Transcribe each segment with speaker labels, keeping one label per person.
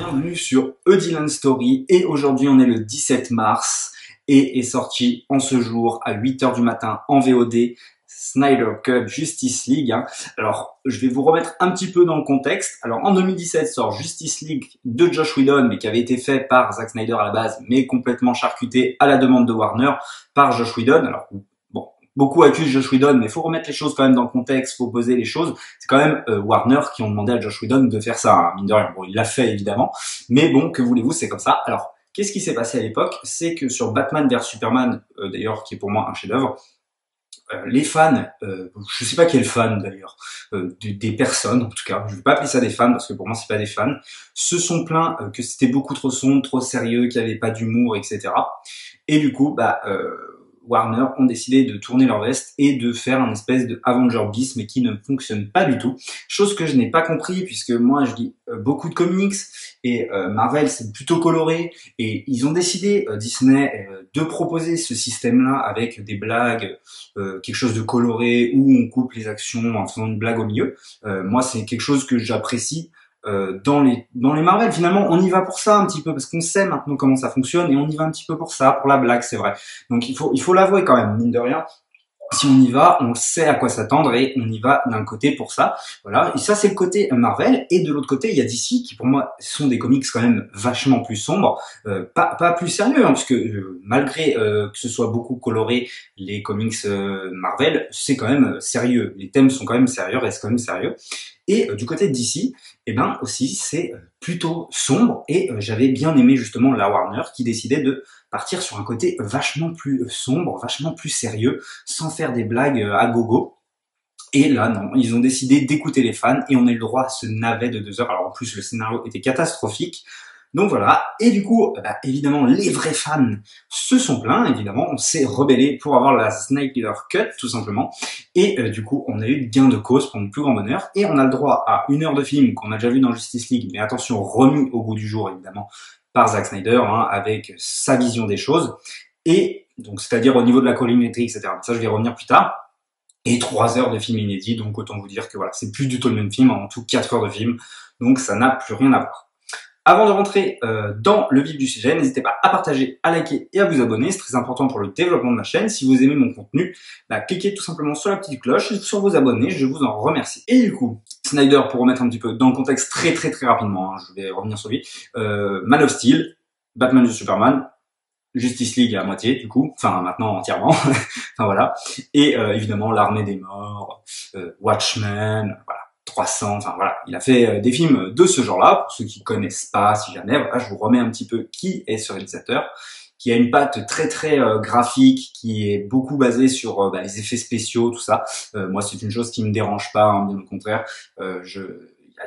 Speaker 1: bienvenue sur A Dylan Story et aujourd'hui on est le 17 mars et est sorti en ce jour à 8h du matin en VOD Snyder Cut Justice League. Alors je vais vous remettre un petit peu dans le contexte. Alors en 2017 sort Justice League de Joss Whedon mais qui avait été fait par Zack Snyder à la base mais complètement charcuté à la demande de Warner par Joss Whedon. Alors bon, beaucoup accusent Joss Whedon, mais il faut remettre les choses quand même dans le contexte, faut poser les choses. C'est quand même Warner qui ont demandé à Joss Whedon de faire ça, hein, mine de rien. Bon, il l'a fait évidemment, mais bon, que voulez-vous, c'est comme ça. Alors, qu'est-ce qui s'est passé à l'époque? C'est que sur Batman vs Superman, d'ailleurs, qui est pour moi un chef-d'œuvre, les fans, je sais pas quels fans d'ailleurs, des personnes en tout cas, je vais pas appeler ça des fans parce que pour moi c'est pas des fans, se sont plaints que c'était beaucoup trop sombre, trop sérieux, qu'il y avait pas d'humour, etc. Et du coup, Warner ont décidé de tourner leur veste et de faire un espèce de Avenger bis mais qui ne fonctionne pas du tout. Chose que je n'ai pas compris puisque moi je lis beaucoup de comics et Marvel c'est plutôt coloré et ils ont décidé, Disney, de proposer ce système-là avec des blagues, quelque chose de coloré où on coupe les actions en faisant une blague au milieu. Moi c'est quelque chose que j'apprécie. Dans les Marvel, finalement, on y va pour ça un petit peu parce qu'on sait maintenant comment ça fonctionne et on y va un petit peu pour ça, pour la blague, c'est vrai. Donc il faut l'avouer quand même, mine de rien. Si on y va, on sait à quoi s'attendre et on y va d'un côté pour ça. Voilà. Et ça, c'est le côté Marvel. Et de l'autre côté, il y a DC qui, pour moi, sont des comics quand même vachement plus sombres, pas plus sérieux, hein, parce que malgré que ce soit beaucoup coloré, les comics Marvel, c'est quand même sérieux. Les thèmes sont quand même sérieux, restent quand même sérieux. Et du côté de DC, eh ben aussi c'est plutôt sombre et j'avais bien aimé justement la Warner qui décidait de partir sur un côté vachement plus sombre, vachement plus sérieux, sans faire des blagues à gogo. Et là, non, ils ont décidé d'écouter les fans et on a eu le droit à ce navet de 2 heures. Alors en plus, le scénario était catastrophique. Donc voilà, et du coup, évidemment, les vrais fans se sont plaints, évidemment, on s'est rebellé pour avoir la Snyder Cut, tout simplement, et du coup, on a eu gain de cause pour notre plus grand bonheur, et on a le droit à 1 heure de film qu'on a déjà vu dans Justice League, mais attention, remis au goût du jour, évidemment, par Zack Snyder, hein, avec sa vision des choses, et donc c'est-à-dire au niveau de la colorimétrie, etc. Ça, je vais y revenir plus tard. Et 3 heures de film inédit, donc autant vous dire que voilà, c'est plus du tout le même film, en tout 4 heures de film, donc ça n'a plus rien à voir. Avant de rentrer dans le vif du sujet, n'hésitez pas à partager, à liker et à vous abonner, c'est très important pour le développement de ma chaîne. Si vous aimez mon contenu, cliquez tout simplement sur la petite cloche et sur vous abonner, je vous en remercie. Et du coup, Snyder, pour remettre un petit peu dans le contexte très rapidement, hein, je vais revenir sur lui, Man of Steel, Batman vs Superman, Justice League à moitié du coup, enfin maintenant entièrement, enfin voilà, et évidemment l'Armée des Morts, Watchmen, voilà. 300, enfin voilà, il a fait des films de ce genre-là, pour ceux qui connaissent pas, si jamais, voilà, je vous remets un petit peu qui est ce réalisateur, qui a une patte très graphique, qui est beaucoup basée sur les effets spéciaux, tout ça. Moi, c'est une chose qui me dérange pas, hein, bien au contraire.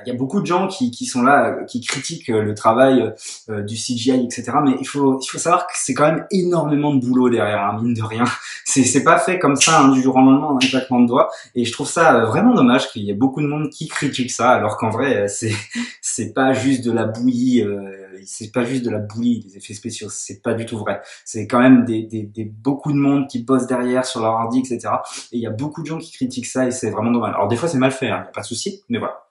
Speaker 1: Il y a beaucoup de gens qui sont là, qui critiquent le travail du CGI, etc. Mais il faut savoir que c'est quand même énormément de boulot derrière, hein, mine de rien. C'est pas fait comme ça, hein, du jour au lendemain, en un claquement de doigts. Et je trouve ça vraiment dommage qu'il y ait beaucoup de monde qui critique ça, alors qu'en vrai, c'est pas juste de la bouillie, c'est pas juste de la bouillie des effets spéciaux. C'est pas du tout vrai. C'est quand même beaucoup de monde qui bosse derrière sur leur ordi, etc. Et il y a beaucoup de gens qui critiquent ça et c'est vraiment dommage. Alors des fois c'est mal fait, hein, y a pas de souci, mais voilà.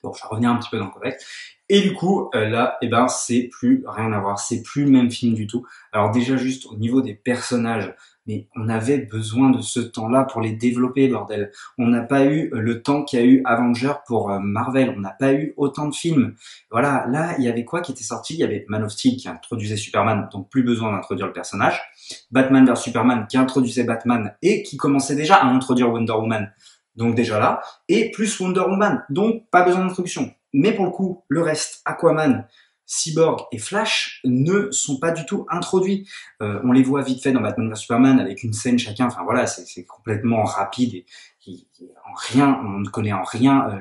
Speaker 1: Bon, je vais revenir un petit peu dans le contexte. Et du coup, là, c'est plus rien à voir. C'est plus le même film du tout. Alors déjà, juste au niveau des personnages, mais on avait besoin de ce temps-là pour les développer, bordel. On n'a pas eu le temps qu'il y a eu Avenger pour Marvel. On n'a pas eu autant de films. Voilà, là, il y avait quoi qui était sorti? Il y avait Man of Steel qui introduisait Superman, donc plus besoin d'introduire le personnage. Batman vs Superman qui introduisait Batman et qui commençait déjà à introduire Wonder Woman. Donc déjà là, et plus Wonder Woman, donc pas besoin d'introduction. Mais pour le coup, le reste, Aquaman, Cyborg et Flash ne sont pas du tout introduits. On les voit vite fait dans Batman vs Superman avec une scène chacun, enfin voilà, c'est complètement rapide et en rien, on ne connaît en rien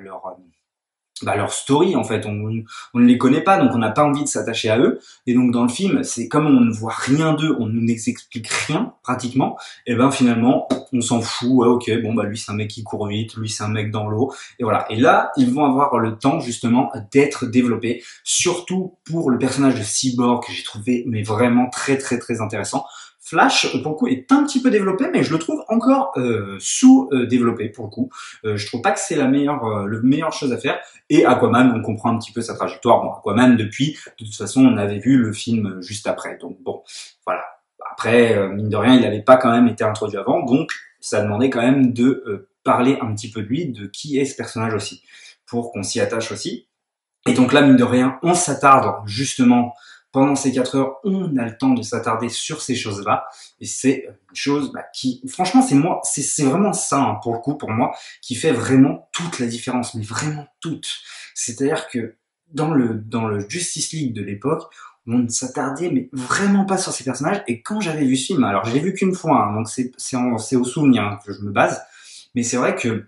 Speaker 1: leur story en fait, on ne les connaît pas, donc on n'a pas envie de s'attacher à eux, et donc dans le film, c'est comme on ne voit rien d'eux, on ne nous explique rien pratiquement, et finalement on s'en fout, ouais, ok, bon lui c'est un mec qui court vite, lui c'est un mec dans l'eau, et voilà, et là ils vont avoir le temps justement d'être développés, surtout pour le personnage de Cyborg que j'ai trouvé mais vraiment très intéressant. Flash, pour le coup, est un petit peu développé, mais je le trouve encore sous-développé, pour le coup. Je trouve pas que c'est le meilleure chose à faire. Et Aquaman, on comprend un petit peu sa trajectoire. Bon, Aquaman, depuis, de toute façon, on avait vu le film juste après. Donc bon, voilà. Après, mine de rien, il n'avait pas quand même été introduit avant, donc ça demandait quand même de parler un petit peu de lui, de qui est ce personnage aussi, pour qu'on s'y attache aussi. Et donc là, mine de rien, on s'attarde justement pendant ces 4 heures, on a le temps de s'attarder sur ces choses-là. Et c'est une chose qui, franchement, c'est vraiment ça, hein, pour le coup, pour moi, qui fait vraiment toute la différence, mais vraiment toute. C'est-à-dire que dans le Justice League de l'époque, on ne s'attardait mais vraiment pas sur ces personnages. Et quand j'avais vu ce film, alors je l'ai vu qu'une fois, hein, donc c'est au souvenir hein, que je me base. Mais c'est vrai que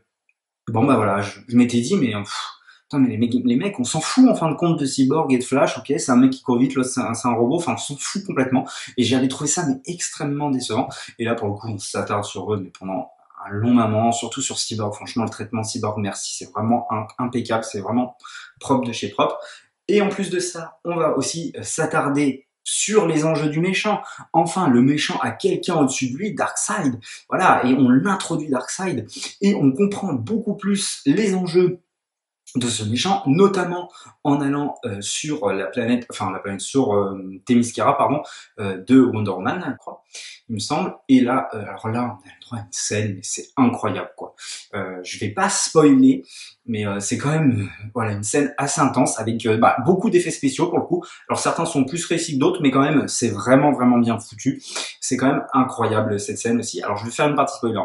Speaker 1: bon bah voilà, je m'étais dit mais putain mais les mecs on s'en fout en fin de compte de Cyborg et de Flash, ok c'est un mec qui court vite, l'autre c'est un robot, enfin on s'en fout complètement et j'avais trouvé ça mais extrêmement décevant et là pour le coup on s'attarde sur eux mais pendant un long moment, surtout sur Cyborg, franchement le traitement Cyborg merci c'est vraiment impeccable, c'est vraiment propre de chez propre et en plus de ça on va aussi s'attarder sur les enjeux du méchant. Enfin, le méchant a quelqu'un au-dessus de lui, Darkseid. Voilà, et on l'introduit Darkseid et on comprend beaucoup plus les enjeux de ce méchant, notamment en allant sur la planète sur Themyscira, pardon, de Wonder Woman, je crois, il me semble. Et là, alors là, on a le droit à une scène, mais c'est incroyable, quoi. Je vais pas spoiler, mais c'est quand même, voilà, une scène assez intense avec beaucoup d'effets spéciaux pour le coup. Alors certains sont plus réussis que d'autres, mais quand même, c'est vraiment vraiment bien foutu. C'est quand même incroyable cette scène aussi. Alors je vais faire une partie spoiler.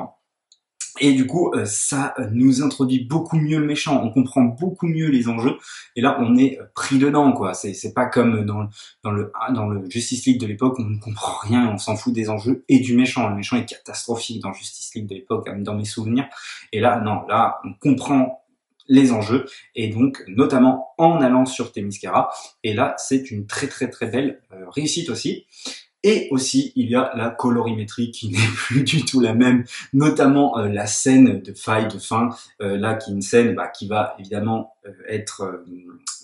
Speaker 1: Et du coup, ça nous introduit beaucoup mieux le méchant, on comprend beaucoup mieux les enjeux, et là on est pris dedans, quoi. C'est pas comme dans le Justice League de l'époque, on ne comprend rien, on s'en fout des enjeux et du méchant. Le méchant est catastrophique dans Justice League de l'époque, même dans mes souvenirs. Et là, non, là on comprend les enjeux, et donc notamment en allant sur Themyscira. Et là, c'est une très très très belle réussite aussi. Et aussi, il y a la colorimétrie qui n'est plus du tout la même, notamment la scène de faille de fin, là qui est une scène qui va évidemment être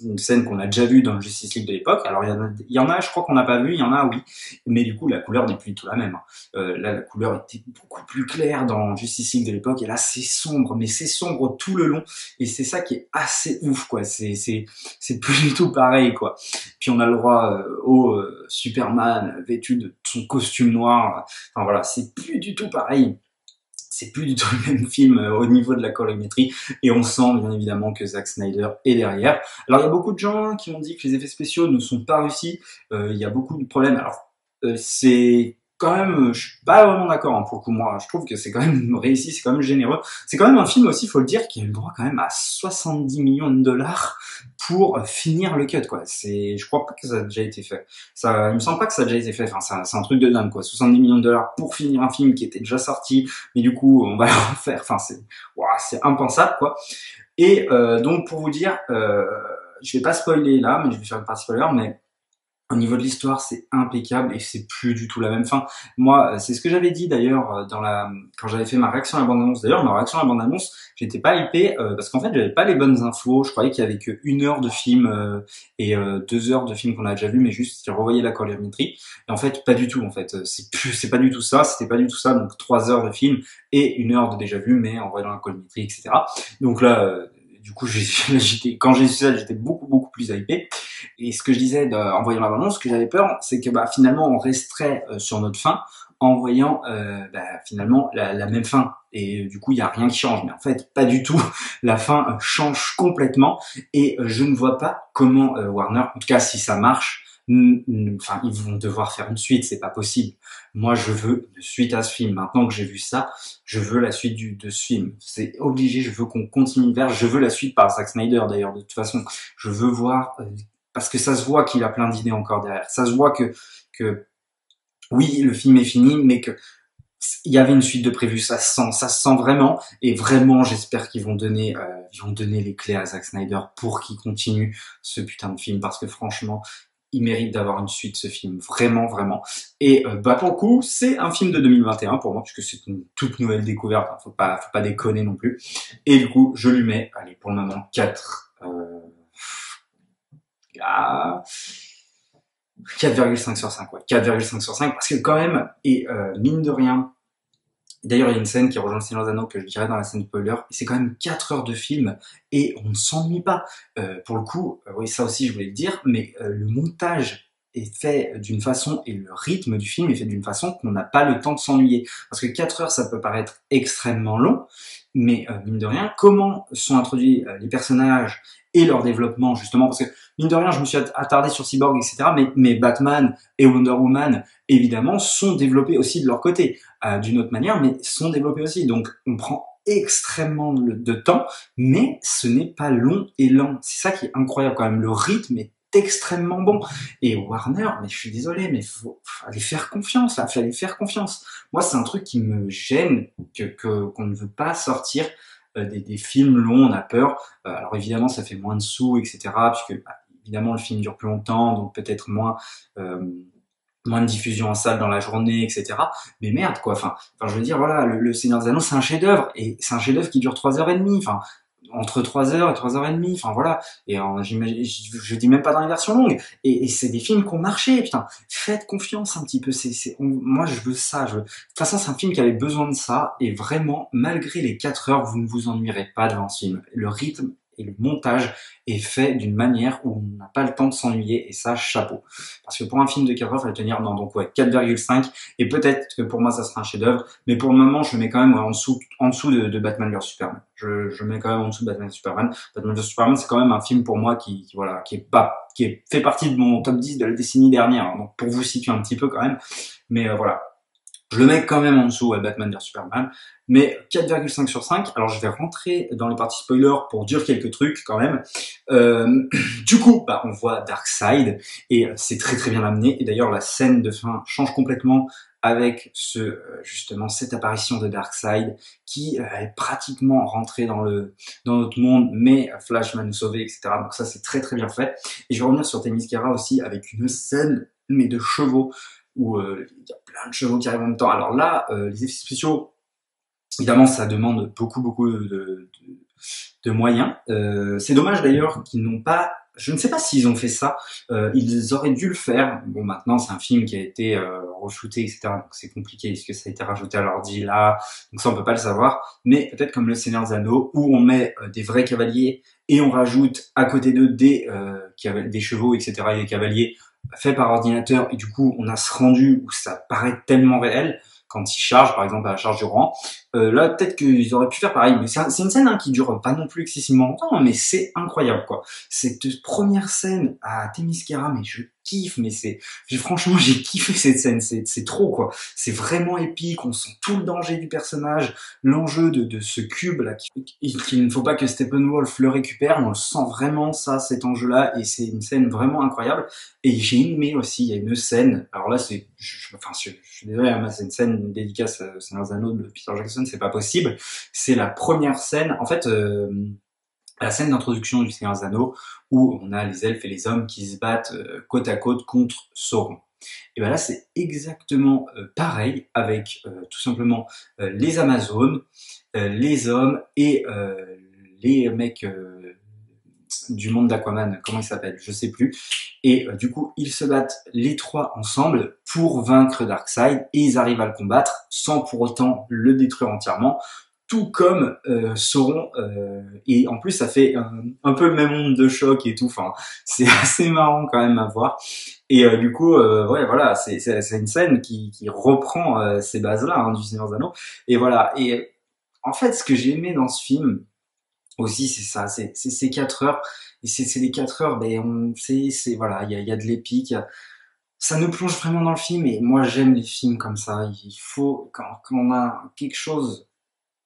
Speaker 1: une scène qu'on a déjà vue dans le Justice League de l'époque. Alors il y en a, je crois qu'on n'a pas vu, il y en a oui, mais du coup la couleur n'est plus du tout la même. Là la couleur était beaucoup plus claire dans Justice League de l'époque, et là c'est sombre, mais c'est sombre tout le long, et c'est ça qui est assez ouf quoi. C'est plus du tout pareil quoi. Puis on a le droit au Superman vêtu de son costume noir. Enfin voilà, c'est plus du tout pareil. C'est plus du tout le même film au niveau de la colorimétrie et on sent bien évidemment que Zack Snyder est derrière. Alors il y a beaucoup de gens qui ont dit que les effets spéciaux ne sont pas réussis. Il y a beaucoup de problèmes. Alors c'est quand même, je suis pas vraiment d'accord hein, pour le coup. Moi, je trouve que c'est quand même réussi, c'est quand même généreux. C'est quand même un film aussi, faut le dire, qui a eu le droit quand même à 70 millions de dollars pour finir le cut, quoi. Je crois pas que ça a déjà été fait. Il me semble pas que ça a déjà été fait. Enfin, c'est un truc de dingue, quoi. 70 millions de dollars pour finir un film qui était déjà sorti, mais du coup, on va le refaire. Enfin, c'est impensable, quoi. Et donc, pour vous dire, je vais pas spoiler là, mais je vais faire une partie spoiler, mais au niveau de l'histoire, c'est impeccable et c'est plus du tout la même fin. Moi, c'est ce que j'avais dit d'ailleurs quand j'avais fait ma réaction à la bande-annonce. D'ailleurs, ma réaction à la bande-annonce, j'étais pas hypé parce qu'en fait, j'avais pas les bonnes infos. Je croyais qu'il y avait que 1 heure de film et 2 heures de film qu'on a déjà vu, mais juste qui revoyait la colorimétrie. Et en fait, pas du tout. En fait, c'est pas du tout ça. C'était pas du tout ça. Donc 3 heures de film et 1 heure de déjà vu, mais en voyant la colorimétrie, etc. Donc là. Du coup, quand j'ai su ça, j'étais beaucoup beaucoup plus hypé. Et ce que je disais en voyant la bande-annonce, ce que j'avais peur, c'est que finalement on resterait sur notre fin en voyant finalement la même fin. Et du coup, il y a rien qui change. Mais en fait, pas du tout. La fin change complètement. Et je ne vois pas comment Warner, en tout cas si ça marche, enfin ils vont devoir faire une suite. C'est pas possible. Moi, je veux une suite à ce film. Maintenant que j'ai vu ça, je veux la suite de ce film. C'est obligé. Je veux qu'on continue vers. Je veux la suite par Zack Snyder d'ailleurs. De toute façon, je veux voir parce que ça se voit qu'il a plein d'idées encore derrière. Ça se voit que oui, le film est fini, mais que il y avait une suite de prévu. Ça se sent vraiment. Et vraiment, j'espère qu'ils vont donner les clés à Zack Snyder pour qu'il continue ce putain de film, parce que franchement, il mérite d'avoir une suite ce film, vraiment, vraiment. Et pour le coup, c'est un film de 2021 pour moi, puisque c'est une toute nouvelle découverte. Faut pas déconner non plus. Et du coup, je lui mets, allez, pour le moment, 4. 4,5 sur 5, ouais. 4,5 sur 5, parce que quand même, et mine de rien, d'ailleurs il y a une scène qui rejoint le Seigneur des Anneaux que je dirais dans la scène spoiler, et c'est quand même 4 heures de film, et on ne s'ennuie pas. Pour le coup, oui ça aussi je voulais le dire, mais le montage est fait d'une façon, et le rythme du film est fait d'une façon qu'on n'a pas le temps de s'ennuyer. Parce que 4 heures ça peut paraître extrêmement long, mais mine de rien, comment sont introduits les personnages et leur développement justement, parce que mine de rien je me suis attardé sur Cyborg etc, mais Batman et Wonder Woman évidemment sont développés aussi de leur côté d'une autre manière, mais sont développés aussi. Donc on prend extrêmement de temps, mais ce n'est pas long et lent. C'est ça qui est incroyable quand même. Le rythme est extrêmement bon. Et Warner, mais je suis désolé, mais fallait faire confiance, là, fallait faire confiance. Moi, c'est un truc qui me gêne qu'on ne veut pas sortir des films longs, on a peur. Alors évidemment, ça fait moins de sous, etc. Puisque évidemment le film dure plus longtemps, donc peut-être euh, moins de diffusion en salle dans la journée, etc. Mais merde, quoi. Enfin, je veux dire, voilà, le Seigneur des Anneaux, c'est un chef-d'œuvre, et c'est un chef-d'œuvre qui dure 3h30. Enfin, entre 3 heures et 3h30. Enfin, voilà. Et je dis même pas dans les versions longues. Et c'est des films qui ont marché, putain. Faites confiance un petit peu. Moi, je veux ça. De toute façon, c'est un film qui avait besoin de ça. Et vraiment, malgré les 4 heures, vous ne vous ennuierez pas devant ce film. Le rythme et le montage est fait d'une manière où on n'a pas le temps de s'ennuyer, et ça, chapeau. Parce que pour un film de 4 heures, il fallait tenir, non, donc ouais, 4,5, et peut-être que pour moi, ça sera un chef-d'œuvre, mais pour le moment, je mets quand même en dessous de Batman vs Superman. Je mets quand même en dessous de Batman vs Superman. Batman vs Superman, c'est quand même un film pour moi qui fait partie de mon top 10 de la décennie dernière, hein, donc pour vous situer un petit peu quand même, mais voilà. Je le mets quand même en dessous à Batman vs Superman, mais 4,5 sur 5. Alors je vais rentrer dans les parties spoiler pour dire quelques trucs quand même. Du coup, on voit Darkseid, et c'est très très bien amené. Et d'ailleurs la scène de fin change complètement avec justement cette apparition de Darkseid qui est pratiquement rentré dans notre monde, mais Flash va nous sauver, etc. Donc ça c'est très très bien fait. Et je vais revenir sur Themyscira aussi avec une scène mais de chevaux où il y a plein de chevaux qui arrivent en même temps. Alors là, les effets spéciaux, évidemment, ça demande beaucoup de moyens. C'est dommage d'ailleurs qu'ils n'ont pas. Je ne sais pas s'ils ont fait ça. Ils auraient dû le faire. Bon, maintenant, c'est un film qui a été re-shooté, etc. Donc c'est compliqué. Est-ce que ça a été rajouté à l'ordi là? Donc ça, on peut pas le savoir. Mais peut-être comme le Seigneur des Anneaux, où on met des vrais cavaliers et on rajoute à côté d'eux des chevaux, etc. et des cavaliers fait par ordinateur, et du coup on a ce rendu où ça paraît tellement réel quand ils chargent, par exemple à la charge du rang. Là peut-être qu'ils auraient pu faire pareil, mais c'est une scène qui dure pas non plus excessivement longtemps, mais c'est incroyable quoi. Cette première scène à Themyscira, mais je kiffe, mais franchement j'ai kiffé cette scène, c'est trop quoi. C'est vraiment épique, on sent tout le danger du personnage, l'enjeu de ce cube là qu'il ne faut pas que Steppenwolf le récupère, on le sent vraiment ça, cet enjeu là, et c'est une scène vraiment incroyable. Et j'ai aimé aussi, il y a une scène, alors là c'est, je suis désolé, hein, c'est une scène, une dédicace à Seigneur des Anneaux de Peter Jackson, c'est pas possible. C'est la première scène, en fait, la scène d'introduction du Seigneur des Anneaux, où on a les elfes et les hommes qui se battent côte à côte contre Sauron. Et ben là c'est exactement pareil, avec tout simplement les Amazones, les hommes et les mecs du monde d'Aquaman, comment il s'appelle, je sais plus. Et du coup, ils se battent les trois ensemble pour vaincre Darkseid, et ils arrivent à le combattre sans pour autant le détruire entièrement, tout comme Sauron. Et en plus, ça fait un peu le même onde de choc et tout. Enfin, c'est assez marrant quand même à voir. Et du coup, ouais, voilà, c'est une scène qui reprend ces bases-là hein, du Seigneur des Anneaux. Et voilà. Et en fait, ce que j'ai aimé dans ce film, aussi c'est ça, c'est ces 4 heures, et c'est les 4 heures, ben c'est voilà, il y a de l'épique, ça nous plonge vraiment dans le film, et moi j'aime les films comme ça. Il faut quand on a quelque chose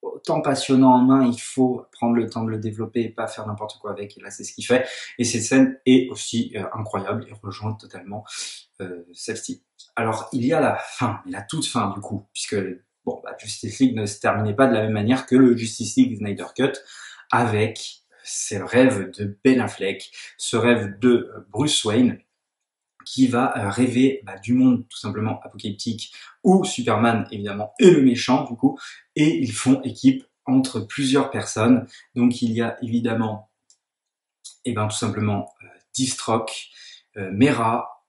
Speaker 1: autant passionnant en main, il faut prendre le temps de le développer et pas faire n'importe quoi avec, et là c'est ce qu'il fait, et cette scène est aussi incroyable et rejoint totalement celle-ci. Alors il y a la fin, la toute fin du coup, puisque bon, Justice League ne se terminait pas de la même manière que le Justice League Snyder Cut, avec ce rêve de Ben Affleck, ce rêve de Bruce Wayne, qui va rêver du monde tout simplement apocalyptique où Superman évidemment est le méchant du coup, et ils font équipe entre plusieurs personnes. Donc il y a évidemment tout simplement Deathstroke, Mera,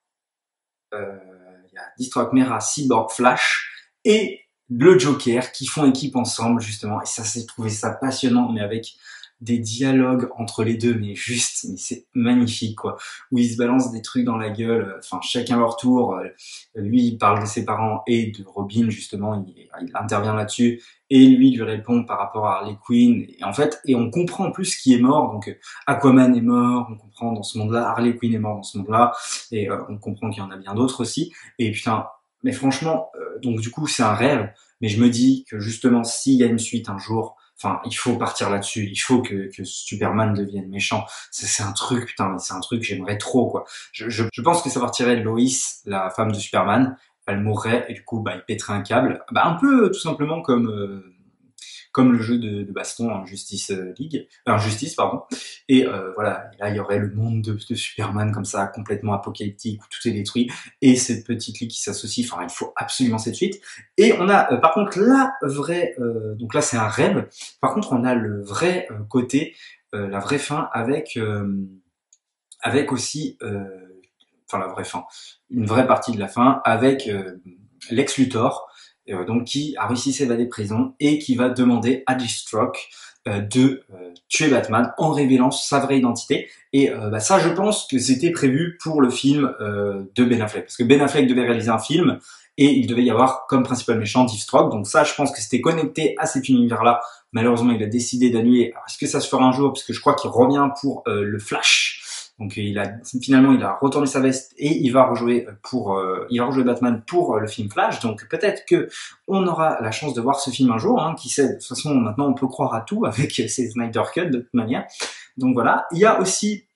Speaker 1: il y a Deathstroke, Mera, Cyborg, Flash et le Joker qui font équipe ensemble justement. Et ça, j'ai trouvé ça passionnant, mais avec des dialogues entre les deux, mais juste, mais c'est magnifique quoi. Où ils se balancent des trucs dans la gueule, enfin chacun leur tour. Lui il parle de ses parents et de Robin justement, il intervient là-dessus et lui répond par rapport à Harley Quinn. Et en fait, et on comprend en plus qui est mort. Donc Aquaman est mort, on comprend dans ce monde-là. Harley Quinn est mort dans ce monde-là et on comprend qu'il y en a bien d'autres aussi. Et putain, mais franchement, donc du coup c'est un rêve. Mais je me dis que justement s'il y a une suite un jour. Enfin, il faut partir là-dessus. Il faut que Superman devienne méchant. C'est un truc, putain, mais c'est un truc que j'aimerais trop, quoi. Je pense que ça partirait de Lois, la femme de Superman. Elle mourrait et du coup, bah, il pèterait un câble. Bah, un peu tout simplement comme le jeu de baston en Justice League, Justice pardon. Et voilà, et là il y aurait le monde de Superman comme ça, complètement apocalyptique où tout est détruit et cette petite ligue qui s'associe. Enfin, il faut absolument cette suite. Et on a par contre la vraie, donc là c'est un rêve. Par contre, on a le vrai côté, la vraie fin avec aussi, enfin la vraie fin, une vraie partie de la fin avec Lex Luthor. Donc qui a réussi à s'évader de prison et qui va demander à Deathstroke de tuer Batman en révélant sa vraie identité. Et bah ça, je pense que c'était prévu pour le film de Ben Affleck, parce que Ben Affleck devait réaliser un film et il devait y avoir comme principal méchant Deathstroke. Donc ça, je pense que c'était connecté à cet univers-là. Malheureusement, il a décidé d'annuler. Alors, est-ce que ça se fera un jour? Parce que je crois qu'il revient pour le Flash. Donc finalement il a retourné sa veste et il va rejouer Batman pour le film Flash. Donc peut-être que on aura la chance de voir ce film un jour. Hein, qui sait, de toute façon maintenant on peut croire à tout avec ces Snyder Cut de toute manière. Donc voilà. Il y a aussi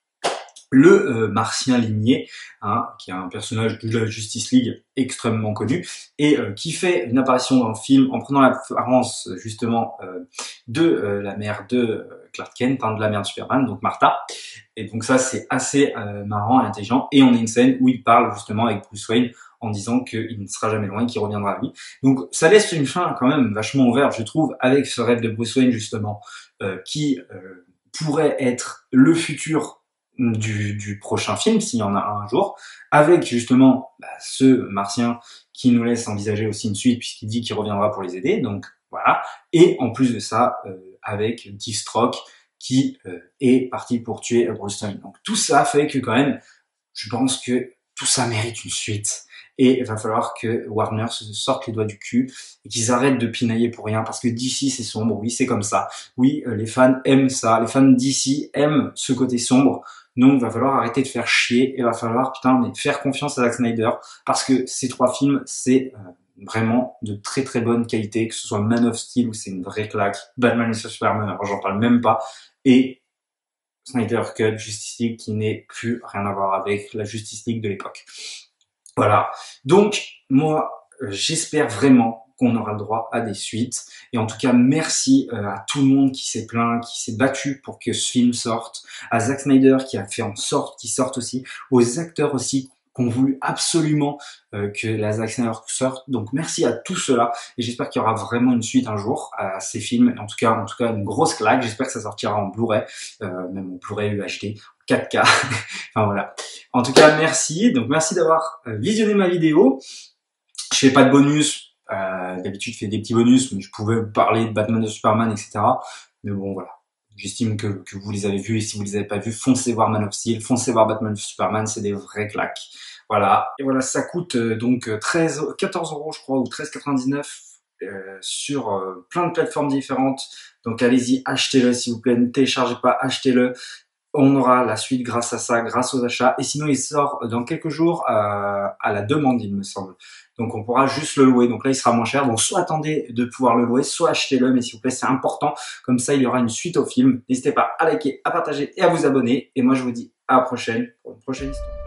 Speaker 1: le Martien Ligné, hein, qui est un personnage de la Justice League extrêmement connu et qui fait une apparition dans le film en prenant l'apparence justement de la mère de Clark Kent, hein, de la mère de Superman, donc Martha. Et donc ça c'est assez marrant et intelligent. Et on a une scène où il parle justement avec Bruce Wayne en disant qu'il ne sera jamais loin et qu'il reviendra à lui. Donc ça laisse une fin quand même vachement ouverte, je trouve, avec ce rêve de Bruce Wayne justement, qui pourrait être le futur du prochain film, s'il y en a un jour, avec justement ce Martien qui nous laisse envisager aussi une suite puisqu'il dit qu'il reviendra pour les aider, donc voilà. Et en plus de ça, avec Deathstroke qui est parti pour tuer Bruce Wayne. Donc tout ça fait que quand même, je pense que tout ça mérite une suite. Et il va falloir que Warner se sorte les doigts du cul et qu'ils arrêtent de pinailler pour rien parce que DC c'est sombre, oui c'est comme ça. Oui, les fans aiment ça, les fans DC aiment ce côté sombre. Donc il va falloir arrêter de faire chier et va falloir mais faire confiance à Zack Snyder parce que ces trois films c'est vraiment de très très bonne qualité, que ce soit Man of Steel où c'est une vraie claque, Batman vs Superman, alors j'en parle même pas, et Snyder Cut, Justice League qui n'est plus rien à voir avec la Justice League de l'époque. Voilà. Donc, moi, j'espère vraiment qu'on aura le droit à des suites. Et en tout cas, merci à tout le monde qui s'est plaint, qui s'est battu pour que ce film sorte, à Zack Snyder qui a fait en sorte qu'il sorte aussi, aux acteurs aussi qui ont voulu absolument que la Zack Snyder sorte. Donc merci à tout cela et j'espère qu'il y aura vraiment une suite un jour à ces films. En tout cas une grosse claque. J'espère que ça sortira en Blu-ray, même en Blu-ray UHD, 4K. Enfin voilà. En tout cas merci. Donc merci d'avoir visionné ma vidéo. Je fais pas de bonus. D'habitude je fais des petits bonus, mais je pouvais parler de Batman de Superman, etc. Mais bon voilà. J'estime que vous les avez vus et si vous les avez pas vus, foncez voir Man of Steel, foncez voir Batman v Superman, c'est des vrais claques. Voilà. Et voilà, ça coûte donc 14 euros je crois ou 13,99 sur plein de plateformes différentes. Donc allez-y, achetez-le s'il vous plaît, ne téléchargez pas, achetez-le. On aura la suite grâce à ça, grâce aux achats. Et sinon, il sort dans quelques jours à la demande, il me semble. Donc, on pourra juste le louer. Donc là, il sera moins cher. Donc, soit attendez de pouvoir le louer, soit achetez-le. Mais s'il vous plaît, c'est important. Comme ça, il y aura une suite au film. N'hésitez pas à liker, à partager et à vous abonner. Et moi, je vous dis à la prochaine pour une prochaine histoire.